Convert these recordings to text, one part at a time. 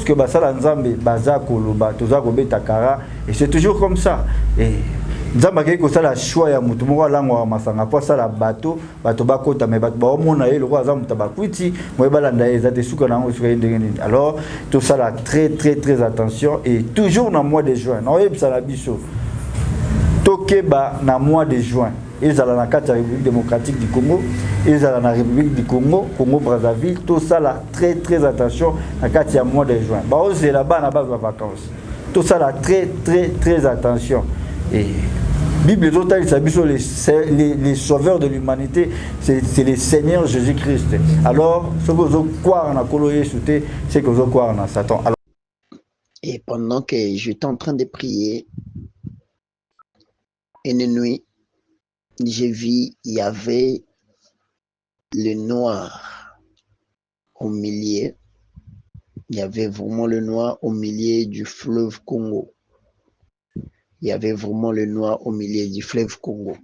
lorsque basala nzambe baza koloba toza kobeta kara et c'est toujours comme ça et nzambe ke ko sala choix ya mutu moko langwa masanga po sala bato bakota me bato ba mona ye loko aza mutu bakwiti mo balanda eza te suka nango suka ndenge alors tout ça là très attention et toujours dans mois de juin na yebisa la biso tokeba na mois de juin ils allaient dans la République démocratique du Congo, ils allaient dans la République du Congo, Congo-Brazzaville, tout ça là, très attention, dans le mois de juin. Bah, c'est là-bas, à la base de vacances. Tout ça là, très attention. Et Bible les sauveurs de l'humanité, c'est le Seigneur Jésus-Christ. Alors, ce que vous croyez en Akoloye Souté, c'est que vous croyez en Satan. Alors, et pendant que j'étais en train de prier, une nuit, j'ai vu, il y avait le noir au milieu. Il y avait vraiment le noir au milieu du fleuve Congo. Il y avait vraiment le noir au milieu du fleuve Congo.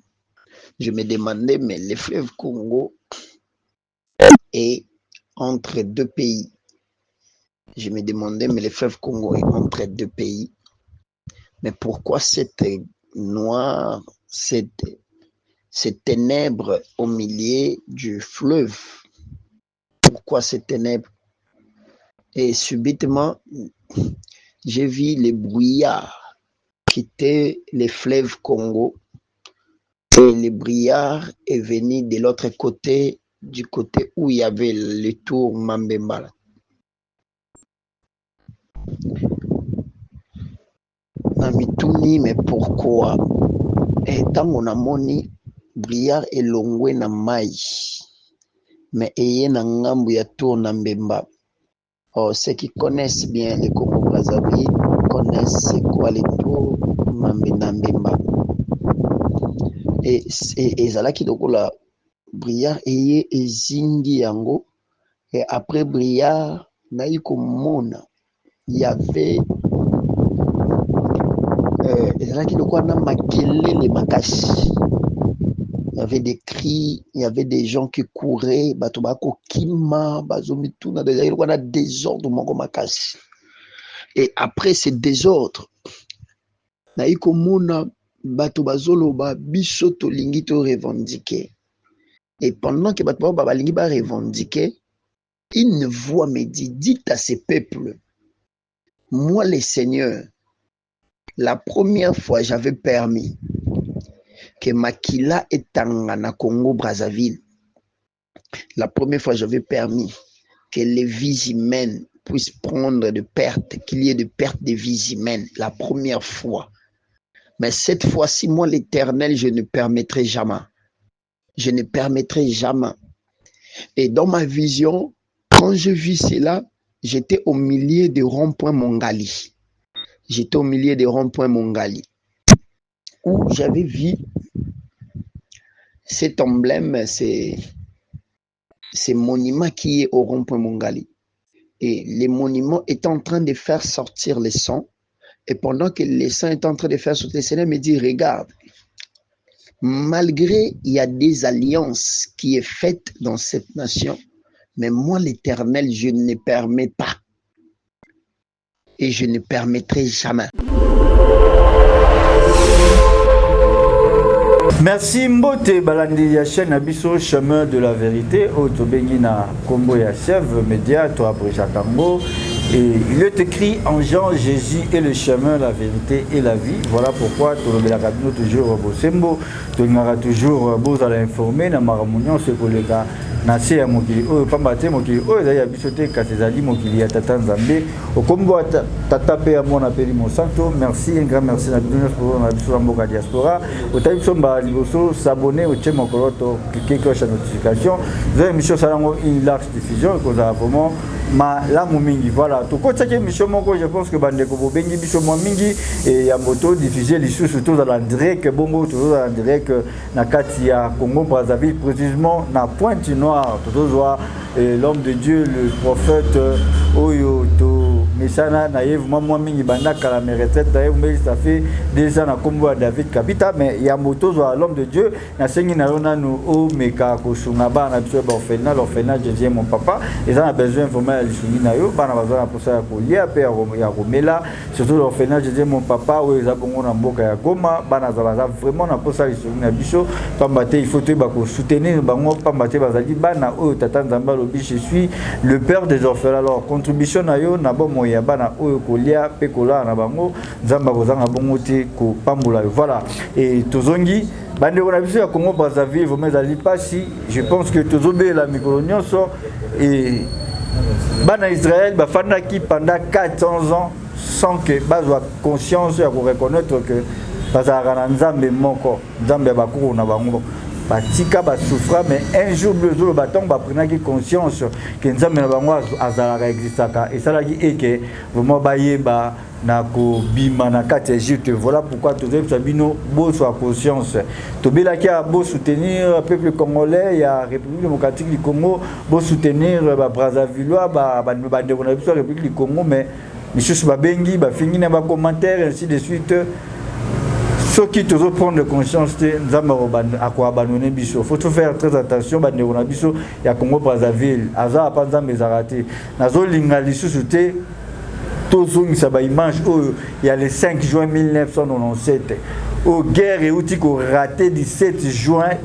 Je me demandais, mais le fleuve Congo est entre deux pays. Je me demandais, mais le fleuve Congo est entre deux pays. Mais pourquoi cette noire, ces ténèbres au milieu du fleuve? Pourquoi ces ténèbres? Et subitement, j'ai vu les brouillards quitter le fleuve Congo. Et le brouillard est venu de l'autre côté, du côté où il y avait le tour Mambemba. Namituni, mais pourquoi? Et tant on a moni brouillard et longwe na mai, mais eye na ngambu ya tour na Mbemba. Oh, ceux qui connaissent bien le Congo Brazzaville connaissent c'est quoi le tour na Mbemba. Et zala ki lokola brouillard eye ezingi yango. Et après brouillard na yiko mona il y avait il y avait des cris, il y avait des gens qui couraient, et après ces désordres, et pendant que revendiquer, une voix me dit, dites à ces peuples, moi les seigneurs, la première fois, j'avais permis que Makila et Tangana Congo Brazzaville. La première fois, j'avais permis que les vies humaines puissent prendre de pertes, qu'il y ait de pertes de vies humaines. La première fois. Mais cette fois-ci, moi, l'Éternel, je ne permettrai jamais. Je ne permettrai jamais. Et dans ma vision, quand je vis cela, j'étais au milieu de rond-point Mongali. J'étais au milieu des ronds-points Mongali, où j'avais vu cet emblème, ces monuments qui est au rond-point Mongali. Et les monuments étaient en train de faire sortir les sons. Et pendant que les sons étaient en train de faire sortir, le Seigneur me dit, regarde, malgré il y a des alliances qui est faites dans cette nation, mais moi l'Éternel, je ne permets pas. Et je ne permettrai jamais. Merci Mbote Balandi ya chaîne Abisso chemin de la vérité au Tobengi na Kombo ya Chèvre Média to Abreja Kambo. Et il est écrit en Jean, Jésus est le chemin, la vérité et la vie. Voilà pourquoi tout le monde toujours Bosembo, tout le monde toujours beau à l'informer, na maramunion ce collègue nasi ya mokili oyo pambate mokili oyo ezali ya biso te kasi ezali mokili ya tata Nzambe okombo tata pe ya mona peli Monsanto. Merci, un grand merci na biso na mboka diaspora otayi biso mba liboso s'abonner au channel mokoloto cliquer cloche à notification vous avez émission salango une large diffusion koza vraiment la mingi. Voilà tout côté que émission moko je pense que bandeko bobengi biso mo mingi et ya moto diffuser les sous surtout dans la direct bongo toujours dans la direct na kati ya Congo Brazzaville précisément na Pointe Noire toujours l'homme de Dieu le prophète Oyo to mesana na ye vraiment mingi banda kala me retraite na ye mais ça fait 2 ans na kombo ya David Kapita mais ya moto zo l'homme de Dieu na sengi na yona no o meka ko sunga bana biso ba l'orphelinage de Dieu mon papa ils ont besoin vraiment ya lisungi na yo bana bazana pour ça ko lia pe ya romela surtout l'orphelinage de Dieu mon papa où ils a bongo na mboka ya Goma bana za vraiment na pour ça lisungi na biso pambate il faut te ba ko soutenir bango pambate bazali bana o tata nzamba lobi je suis le père des orphelins alors contribution na yo na bon moya bana o ko lia pe ko la na bango nzamba ko zanga bongo te ko pambola voilà et tozongi bande on a vu à Congo Brazzaville vous mais ali pas si je pense que tozobe la micronion so et bana Israël ba fanda qui pendant 400 ans sans que bazwa conscience ya ko reconnaître que bazara na nzambe moko nzambe ba ko na bango batika ba souffra mais un jour le bâton ba prendre conscience que nzambe na bango azala existaka et ça la dit que vraiment ba yeba na ko bima na kati Égypte voilà pourquoi tous les sabino beau soit conscience to bela ki a beau soutenir le peuple congolais il y a République démocratique du Congo beau soutenir ba Brazzavillois ba de la République du Congo mais monsieur ba bengi ba fingi na ba commentaire ainsi de suite ceux qui toujours prendre conscience de nzamba à quoi abandonner biso faut faire très attention ba ndeko na biso ya Congo Brazzaville aza pa nzambe zarate nazo linga lisusu te tozongi sa ba image où il y a le 5 juin 1997 au guerre et outil qu'on raté 17 mai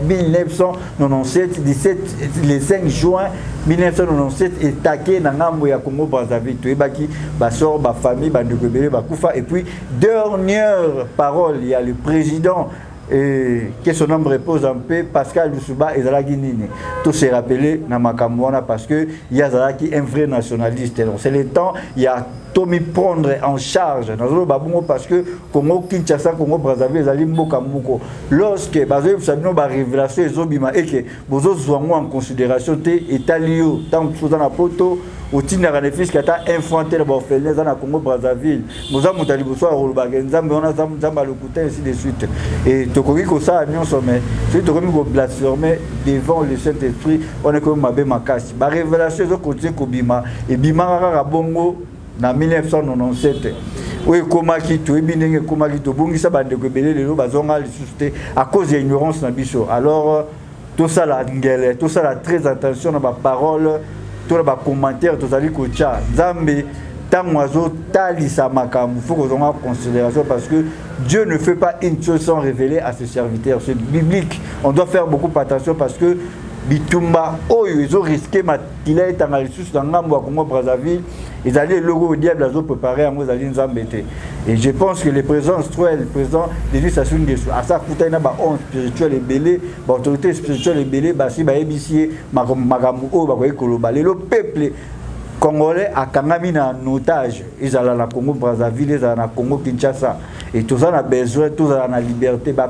1997 le 5 juin 1997 et taqué na ngambo ya Congo Brazzaville to ebaki ba sort ba famille ba ndeko belé ba kufa et puis dernière parole il y a le président et que son nom repose en paix Pascal Lussuba et Zalaki Nini tout s'est rappelé na makamwana parce que il y a Zalaki un vrai nationaliste donc c'est le temps il y a Tommy prendre en charge dans babungo parce que Congo Kinshasa Congo Brazzaville zali mboka moko lorsque bazo sabino ba révélation ezobima et que bozo zwango en considération te etalio tant chose na poto au tina bénéfice qui a infanté le orphelinat dans Congo Brazzaville moza mutali boso roloba nzambe on a nzamba lokuta ainsi de suite et tokoki ko ça union sommet c'est tokoki ko blasphémer devant le Saint-Esprit on est comme mabe makasi ba révélation zo continuer ko bima et bima rara bongo na 1997 oui komaki to ebinenge komaki to bongisa bande ko belé lelo bazonga lisuste à cause de l'ignorance na biso alors tout ça la ngele tout ça la très attention na ba parole tout ba commentaire to zali ko tcha nzambe tango azo talisa makambu faut qu'on en considération parce que Dieu ne fait pas une chose sans révéler à ses serviteurs c'est biblique on doit faire beaucoup attention parce que bitumba oyo ils ont risqué matila etanga lisusu na ngambo ya Congo Brazzaville ils allaient le logo au diable azo préparer en mozali nzambete et je pense que le président Stroel le président Denis Sassou Nguesso à ça kuta na ba on spirituel et belé ba autorité spirituelle et belé ba si ba ebisier makambu o ba ko ekoloba le peuple congolais a kangami na otage ils allaient na Congo Brazzaville ils allaient na Congo Kinshasa et tout ça a besoin tout ça na liberté ba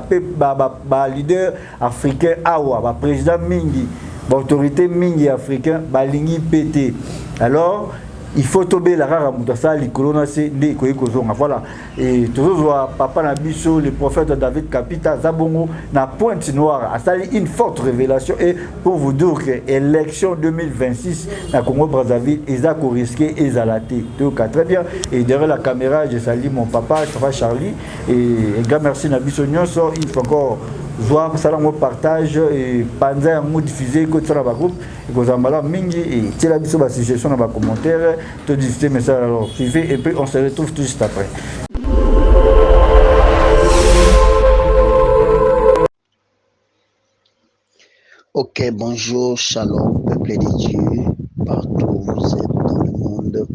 leader africain awa ba président mingi ba autorité mingi africain ba lingi pété alors il faut tomber la rare mutasa likolo na se ndé ko ekozonga voilà et toujours papa na biso le prophète David Kapita zabongo na pointe noire a sali une forte révélation et pour vous dire que élection 2026 na Congo Brazzaville ils a ko risquer ezalaté donc très bien et derrière la caméra je salue mon papa Charlie et grand merci na biso nyonso il faut encore voir ça on partage et panza on diffuser que ça va groupe et que zambala mingi et c'est la biso ba suggestion dans ba commentaire te diffuser message alors suivez et puis on se retrouve tout juste après. Ok, bonjour, shalom, peuple de Dieu, partout où vous êtes dans le monde.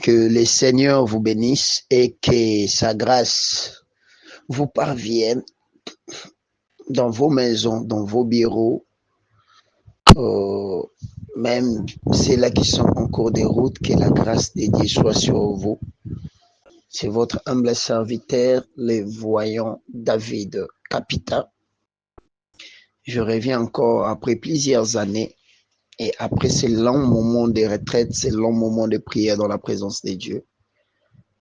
Que le Seigneur vous bénisse et que sa grâce vous parvienne dans vos maisons, dans vos bureaux, même ceux-là qui sont en cours de route, que la grâce de Dieu soit sur vous. C'est votre humble serviteur, le voyant David Kapita. Je reviens encore après plusieurs années et après ce long moment de retraite, ce long moment de prière dans la présence de Dieu,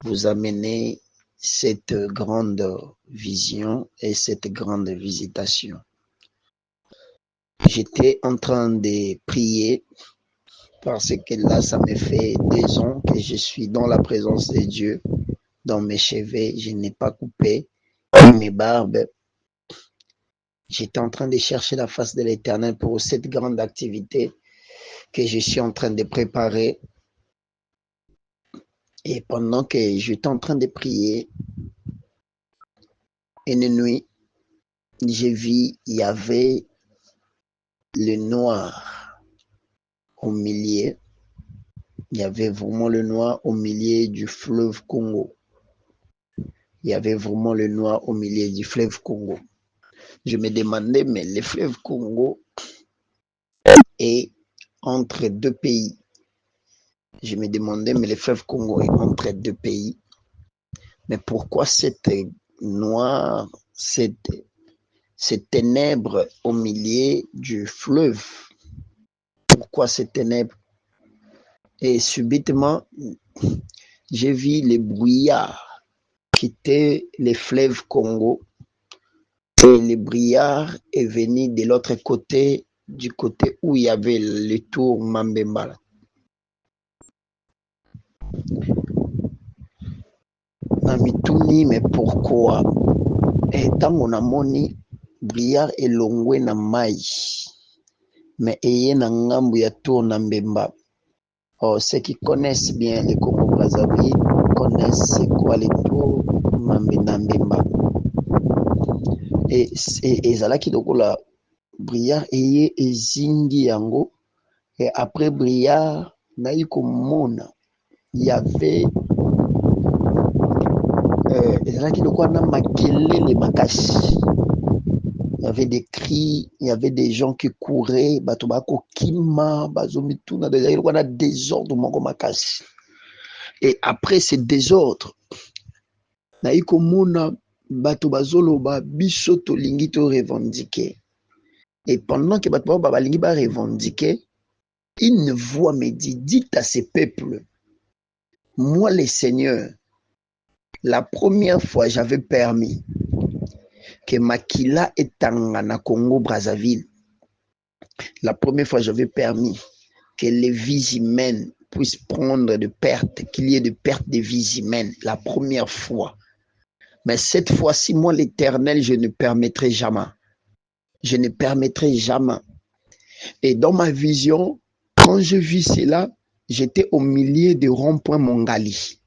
vous amenez cette grande vision et cette grande visitation. J'étais en train de prier parce que là, ça me fait 2 ans que je suis dans la présence de Dieu. Dans mes cheveux, je n'ai pas coupé mes barbes. J'étais en train de chercher la face de l'Éternel pour cette grande activité que je suis en train de préparer. Et pendant que j'étais en train de prier, une nuit, j'ai vu, il y avait le noir au milieu. Il y avait vraiment le noir au milieu du fleuve Congo. Il y avait vraiment le noir au milieu du fleuve Congo. Je me demandais, mais le fleuve Congo est entre 2 pays. Je me demandais, mais le fleuve Congo est entre 2 pays. Mais pourquoi cette noire, cette ténèbres au milieu du fleuve? Pourquoi ces ténèbres? Et subitement, j'ai vu les brouillards quitter le fleuve Congo. Et le brouillard est venu de l'autre côté, du côté où il y avait le tour Mambemba. Namituni, mais pourquoi? Et tant on a moni, brouillard est longwe na mai, mais eye na ngambu ya tour Nambemba. Oh, ceux qui connaissent bien le Congo-Brazzaville connaissent c'est quoi le tour Nambemba. Et ezalaki lokola Briard eye ezingi yango. Et après Briard, nayi komona il y avait ezalaki lokola na makelele makasi. Il y avait des cris, il y avait des gens qui couraient, bato bakokima, bazomituna, il y avait des désordre moko makasi. Et après ces désordres, nayi komona bato bazoloba biso tolingi to revendiquer. Et pendant que bato balingi ba revendiquer, une voix me dit, dites à ces peuples, moi le Seigneur, la première fois j'avais permis que Makila etanga na Congo-Brazzaville. La première fois j'avais permis que les vies humaines puissent prendre de pertes, qu'il y ait de pertes de vies humaines. La première fois. Mais cette fois-ci, moi l'Éternel, je ne permettrai jamais. Je ne permettrai jamais. Et dans ma vision, quand je vis cela, j'étais au milieu de rond-point Mongali.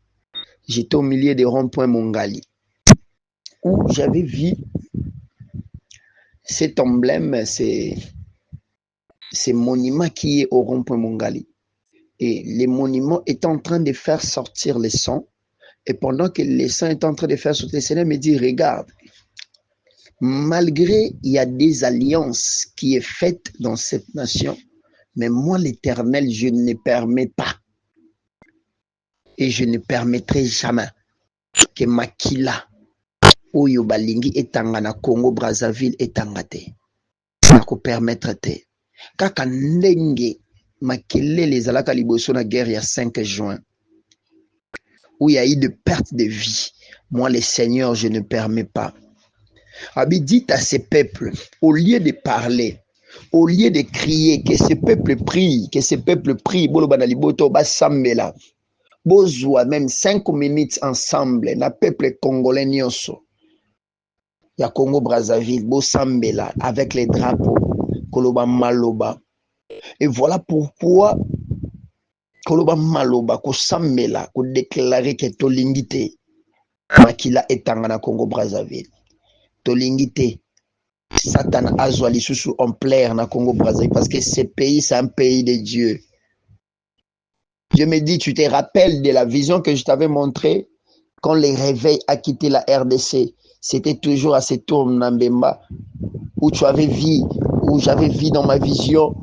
J'étais au milieu de rond-point Mongali. Où j'avais vu cet emblème, c'est monument qui est au rond-point Mongali. Et les monuments étaient en train de faire sortir les sons. Et pendant que les sons étaient en train de faire sortir, le Seigneur me dit, regarde, malgré il y a des alliances qui est faites dans cette nation, mais moi l'Éternel, je ne permets pas. Et je ne permettrai jamais que Makila, Oyo Balingi etanga na Congo Brazzaville etanga te. Nako permettre te. Kaka ndenge makelele ezalaka liboso na guerre ya 5 juin, où il y a eu de perte de vie. Moi, le Seigneur, je ne permets pas. Abi, dites à ces peuples, au lieu de parler, au lieu de crier, que ces peuples prient, bolobana liboto ba sambela. Bozwa même 5 minutes ensemble, na peuple congolais nyonso. Ya Congo Brazzaville, bo sambela avec les drapeaux, koloba maloba. Et voilà pourquoi koloba maloba ko sambela ko déclarer que tolingi te Makila etanga na Congo Brazzaville. Tolingi te Satan azwa lisusu en plaire na Congo Brazzaville parce que ce pays c'est un pays de Dieu. Je me dis, tu te rappelles de la vision que je t'avais montrée quand le réveil a quitté la RDC. C'était toujours à ce tour Nambemba où tu avais vu, où j'avais vu dans ma vision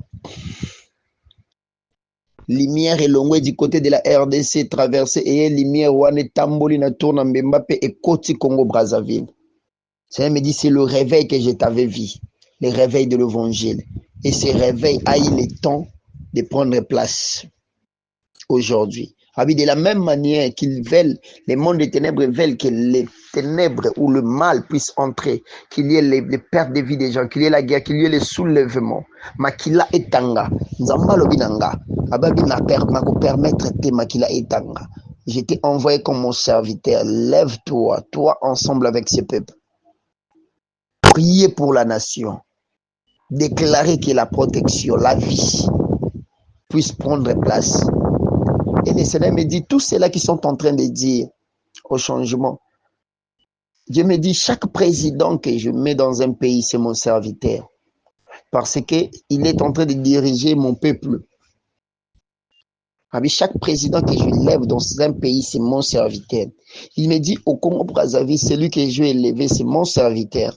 lumière et longue du côté de la RDC traversée et lumière wane tamboli na tour Nambemba et côté Congo Brazzaville. Ça me dit, c'est le réveil que je t'avais vu, le réveil de l'évangile. Et ce réveil a eu le temps de prendre place aujourd'hui. De la même manière qu'ils veulent, les mondes des ténèbres veulent que ténèbres ou le mal puisse entrer, qu'il y ait les pertes de vie des gens, qu'il y ait la guerre, qu'il y ait les soulèvements. Makila etanga, nzamba lobinanga, ababi na permettre te makila etanga. Je t'ai envoyé comme mon serviteur. Lève-toi, toi ensemble avec ce peuple. Priez pour la nation. Déclarer que la protection, la vie puisse prendre place. Et le Seigneur me dit, tous ceux-là qui sont en train de dire au changement, Dieu me dit, chaque président que je mets dans un pays, c'est mon serviteur. Parce qu'il est en train de diriger mon peuple. Chaque président que je lève dans un pays, c'est mon serviteur. Il me dit, au Congo-Brazzaville, celui que je vais élever, c'est mon serviteur.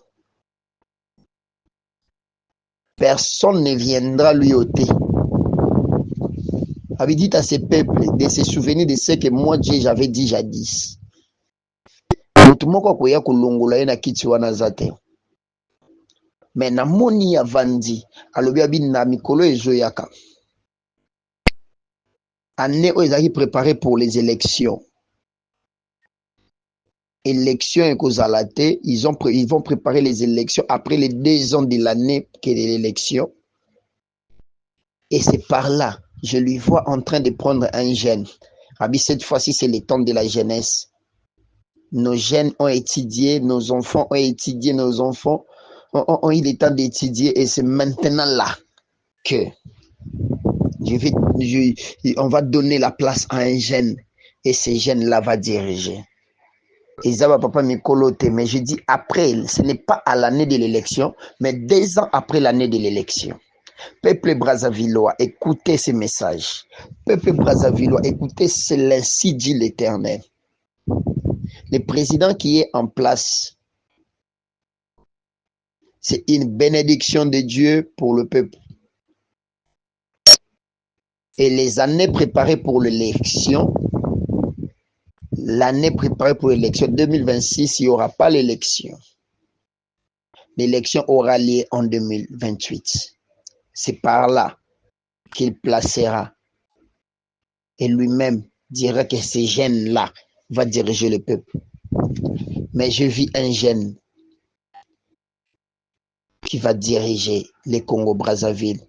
Personne ne viendra lui ôter. Il dit à ces peuples de se souvenir de ce que moi, Dieu, j'avais dit jadis. Mais namoni avandi alobi abi na mikolo ezoyaka. Année où ils ont préparé pour les élections. Élections et Kozalate, ils vont préparer les élections après les 2 ans de l'année qui est l'élection. Et c'est par là, je lui vois en train de prendre un jeune. Cette fois-ci, c'est le temps de la jeunesse. Nos jeunes ont étudié, nos enfants ont étudié, nos enfants ont eu le temps d'étudier et c'est maintenant là que on va donner la place à un jeune et ce jeune-là va diriger. Isaba Papa Mikolote, mais je dis après, ce n'est pas à l'année de l'élection, mais 2 ans après l'année de l'élection. Peuple Brazzavillois, écoutez ces messages. Peuple Brazzavillois, écoutez, c'est ainsi dit l'Éternel. Le président qui est en place, c'est une bénédiction de Dieu pour le peuple. Et les années préparées pour l'élection, l'année préparée pour l'élection 2026, il n'y aura pas l'élection. L'élection aura lieu en 2028. C'est par là qu'il placera et lui-même dira que ce jeune-là va diriger le peuple. Mais je vis un jeune qui va diriger les Congo-Brazzaville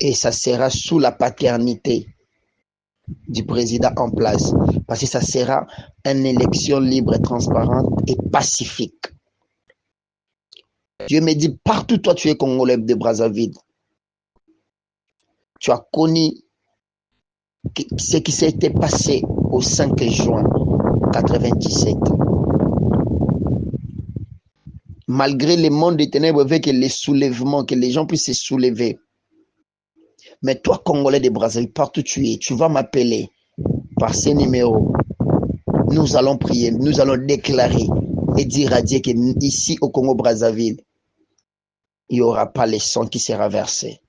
et ça sera sous la paternité du président en place parce que ça sera une élection libre, transparente et pacifique. Dieu me dit, partout toi tu es Congolais de Brazzaville, tu as connu ce qui s'était passé au 5 juin 1997. Malgré le monde des ténèbres, avec les soulèvements, que les gens puissent se soulever. Mais toi, Congolais de Brazzaville, partout tu es, tu vas m'appeler par ces numéros. Nous allons prier, nous allons déclarer et dire à Dieu qu'ici au Congo-Brazzaville, il n'y aura pas le sang qui sera versé.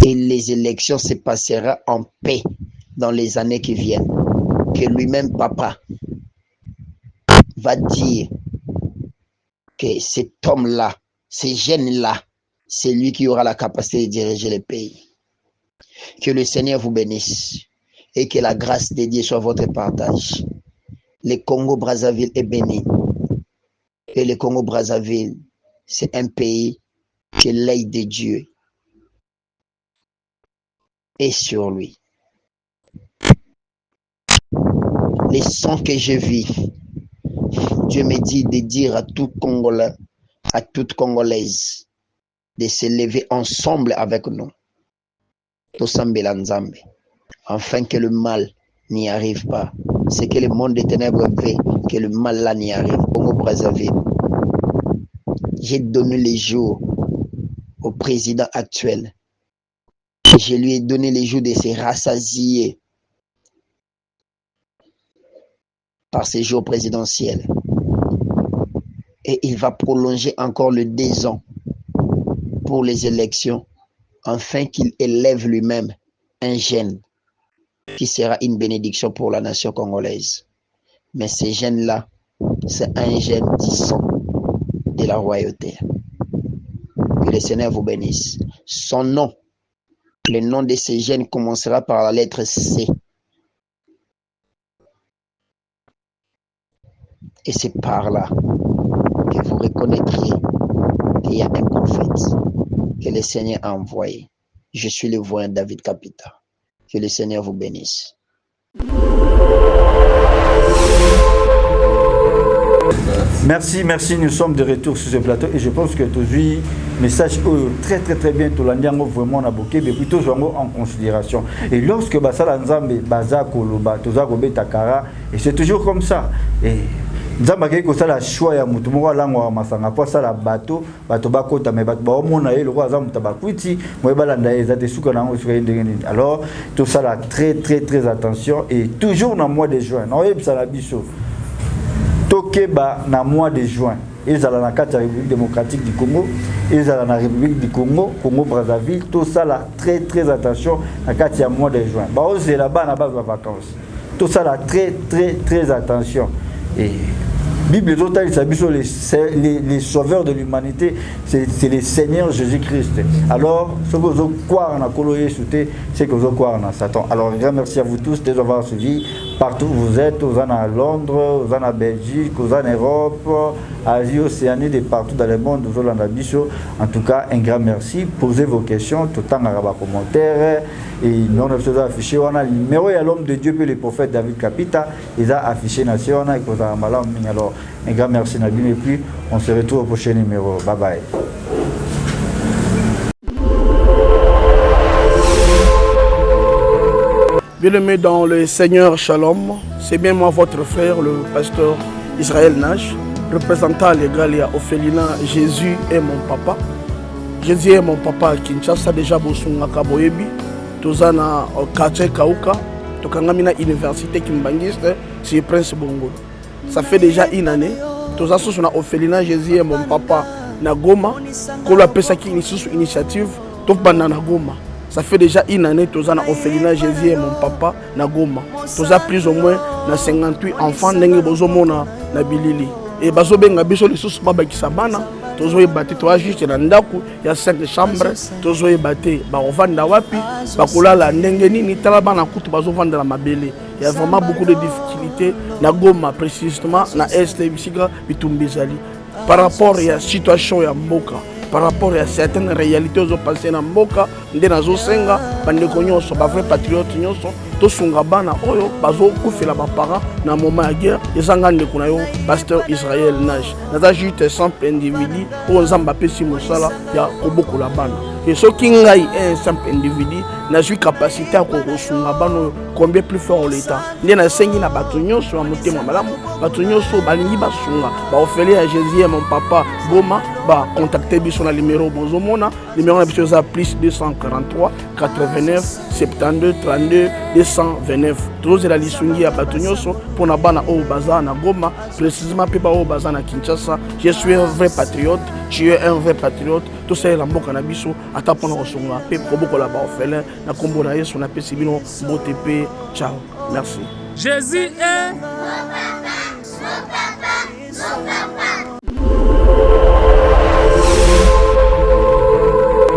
Et les élections se passeront en paix dans les années qui viennent. Que lui-même, papa, va dire que cet homme-là, ce jeune-là, c'est lui qui aura la capacité de diriger le pays. Que le Seigneur vous bénisse et que la grâce de Dieu soit votre partage. Le Congo-Brazzaville est béni. Et le Congo-Brazzaville, c'est un pays que l'œil de Dieu est sur lui. Les sons que je vis, Dieu me dit de dire à tout Congolais, à toute Congolaise, de se lever ensemble avec nous. Tosambela Nzambe, afin que le mal n'y arrive pas. C'est que le monde des ténèbres veut que le mal là n'y arrive. Congo-Brazzaville, j'ai donné les jours au président actuel. Je lui ai donné les jours de se rassasier par ces jours présidentiels. Et il va prolonger encore le 2 ans pour les élections, afin qu'il élève lui-même un jeune qui sera une bénédiction pour la nation congolaise. Mais ce jeune-là, c'est un jeune du sang de la royauté. Que le Seigneur vous bénisse. Son nom, le nom de ce jeune commencera par la lettre C. Et c'est par là que vous reconnaîtriez qu'il y a un prophète que le Seigneur a envoyé. Je suis le voyant David Capita. Que le Seigneur vous bénisse. Merci, nous sommes de retour sur ce plateau et je pense que aujourd'hui, message très bien, tout l'andiango vraiment on a beaucoup, mais plutôt en considération. Et lorsque Basala Nzambe, Baza Koloba, Toza Gobe Takara, et c'est toujours comme ça. Et Nzamba ke ko sala choix ya mutu moko lango masanga po sala bato bakota me bato ba omona ye loko aza mutu bakuti mo balanda eza te suka nango suka ndenge. Alors tout ça là très attention et toujours dans mois de juin. Non yebisa la biso. Tokeba na mois de juin. Ils allaient dans la République démocratique du Congo, ils allaient dans la République du Congo, Congo-Brazzaville, tout ça là, très attention, dans le mois de juin. Bah, c'est là-bas, à base de vacances. Tout ça là, très attention. Et Bible totale, les sauveurs de l'humanité, c'est le Seigneur Jésus-Christ. Alors, ce que vous croyez dans Koloye Souté, c'est que vous croyez dans Satan. Alors, un grand merci à vous tous de nous avoir suivis. Partout où vous êtes, vous êtes à Londres, vous êtes en Belgique, vous êtes en Europe, Asie, Océanie, de partout dans le monde, vous êtes en Abisso. En tout cas, un grand merci. Posez vos questions, tout le temps dans les commentaires. Et nous avons affiché le numéro de l'homme de Dieu, puis le prophète David Capita. Ils ont affiché nation. Alors, un grand merci Nabil. Et puis, on se retrouve au prochain numéro. Bye bye. Bien-aimés dans le Seigneur Shalom, c'est bien moi votre frère, le pasteur Israël Nash, représentant légal à Ophelina. Jésus est mon papa. Jésus est mon papa à Kinshasa, déjà Bosunga Kaboyebi, Tozana quartier Kauka, Tokangamina Université Kimbangiste, c'est Prince Bongo. Ça fait déjà une année. Toza sous na Ophelina, Jésus est mon papa na Goma, qu'on appelle ça qui initiative, Top Banana Goma. Ça fait déjà une année que nous avons Ophelina Jésus et mon papa na Goma. Nous avons plus ou moins 58 enfants na Bilili. Et bazo benga biso les sous baba kisabana. Nous avons battu trois juste dans ndaku, il y a 5 chambres. Nous avons battu ba ovanda wapi, ba kulala ndenge nini talaba na kutu bazo vendre la mabele. Il y a vraiment beaucoup de difficultés na Goma précisément na est bisiga bitumbizali. Par rapport à la situation ya mboka. Par rapport à certaines réalités aux passées dans Mboka, ndé nazo senga bande konyoso ba vrai patriote nyonso to sunga bana oyo bazo kufela ba parents na moment ya guerre ezanga ndeko na yo pasteur Israël Nage naza juste simple individu o nzamba pesi mosala ya kobokola bana et ce qui ngai un simple individu na j'ai capacité à kosunga bana combien plus fort l'état ndé na sengi na bato nyonso ya motema malamu bato nyonso balingi basunga ba ofele à Jésus mon papa Goma ba contacter biso na numéro bozomona numéro na biso za plus 243 89 72 32 229 tous la lisungi ya bato nyonso pour na bana o baza na Goma précisément pe ba o baza na Kinshasa. Je suis un vrai patriote, tu es un vrai patriote. Tout ça la mboka na biso ata pona kosunga pe kobokola ba ofele na kombo na Yesu na pesi bino mbote pe. Ciao, merci. Jésus est mon papa, mon papa, mon papa.